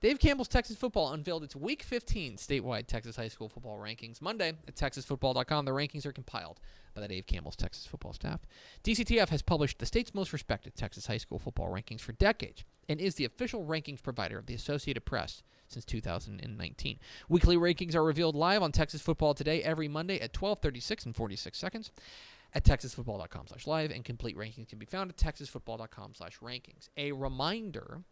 Dave Campbell's Texas Football unveiled its Week 15 statewide Texas high school football rankings Monday at TexasFootball.com. The rankings are compiled by the Dave Campbell's Texas Football staff. DCTF has published the state's most respected Texas high school football rankings for decades and is the official rankings provider of the Associated Press since 2019. Weekly rankings are revealed live on Texas Football Today every Monday at 12:36 and 46 seconds at TexasFootball.com/live, and complete rankings can be found at TexasFootball.com/rankings. A reminder,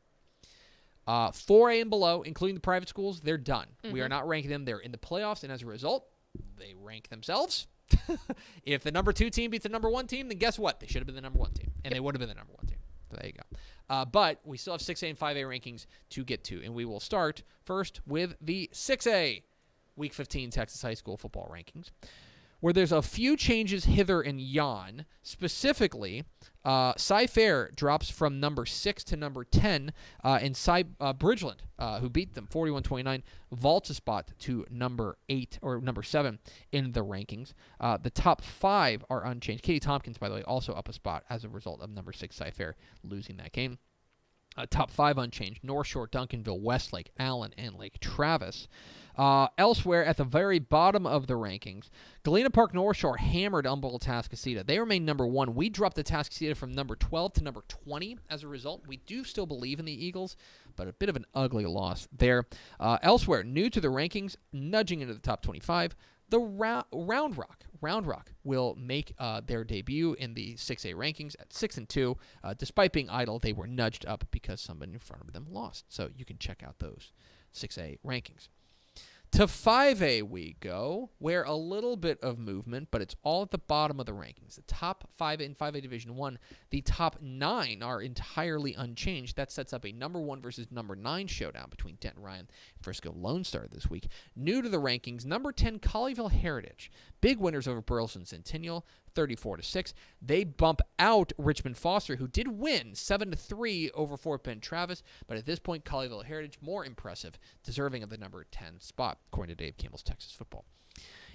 4A and below, including the private schools, they're done. Mm-hmm. We are not ranking them. They're in the playoffs, and as a result, they rank themselves. If the number 2 team beats the number 1 team, then guess what? They should have been the number 1 team, and they would have been the number 1 team. So there you go. But we still have 6A and 5A rankings to get to, and we will start first with the 6A Week 15 Texas high school football rankings, where there's a few changes hither and yon. Specifically, Cy-Fair drops from number 6 to number 10, and Bridgeland, who beat them 41-29, vaults a spot to number 8 or number 7 in the rankings. The top 5 are unchanged. Katie Tompkins, by the way, also up a spot as a result of number 6 Cy-Fair losing that game. Top 5 unchanged: North Shore, Duncanville, Westlake, Allen, and Lake Travis. Elsewhere, at the very bottom of the rankings, Galena Park North Shore hammered Humboldt Atascocita. They remain number 1. We dropped the Atascocita from number 12 to number 20 as a result. We do still believe in the Eagles, but a bit of an ugly loss there. Elsewhere, new to the rankings, nudging into the top 25, the Round Rock will make their debut in the 6A rankings at 6-2. Despite being idle, they were nudged up because somebody in front of them lost. So you can check out those 6A rankings. To 5A we go, where a little bit of movement, but it's all at the bottom of the rankings. The top 5 in 5A Division 1, the top 9 are entirely unchanged. That sets up a number 1 versus number 9 showdown between Denton Ryan and Frisco Lone Star this week. New to the rankings, number 10 Colleyville Heritage. Big winners over Burleson Centennial, 34-6. They bump out Richmond Foster, who did win 7-3 over Fort Bend Travis, but at this point, Colleyville Heritage more impressive, deserving of the number 10 spot, according to Dave Campbell's Texas Football.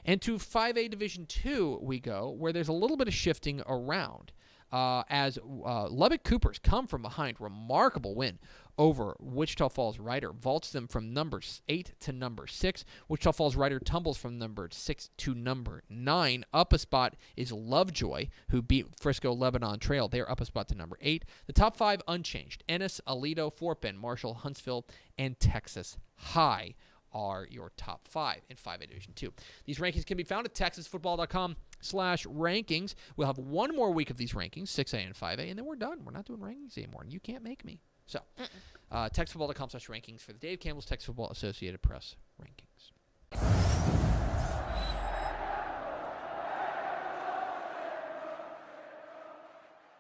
And to 5A Division 2 we go, where there's a little bit of shifting around. As Lubbock Coopers come from behind. Remarkable win over Wichita Falls Rider. Vaults them from number 8 to number 6. Wichita Falls Rider tumbles from number 6 to number 9. Up a spot is Lovejoy, who beat Frisco Lebanon Trail. They're up a spot to number 8. The top 5 unchanged. Ennis, Aledo, Fort Bend, Marshall, Huntsville, and Texas High are your top 5 in 5A Division 2. These rankings can be found at TexasFootball.com/rankings. We'll have one more week of these rankings, 6A and 5A, and then we're done. We're not doing rankings anymore, and you can't make me. So, TexasFootball.com/rankings for the Dave Campbell's Texas Football Associated Press rankings.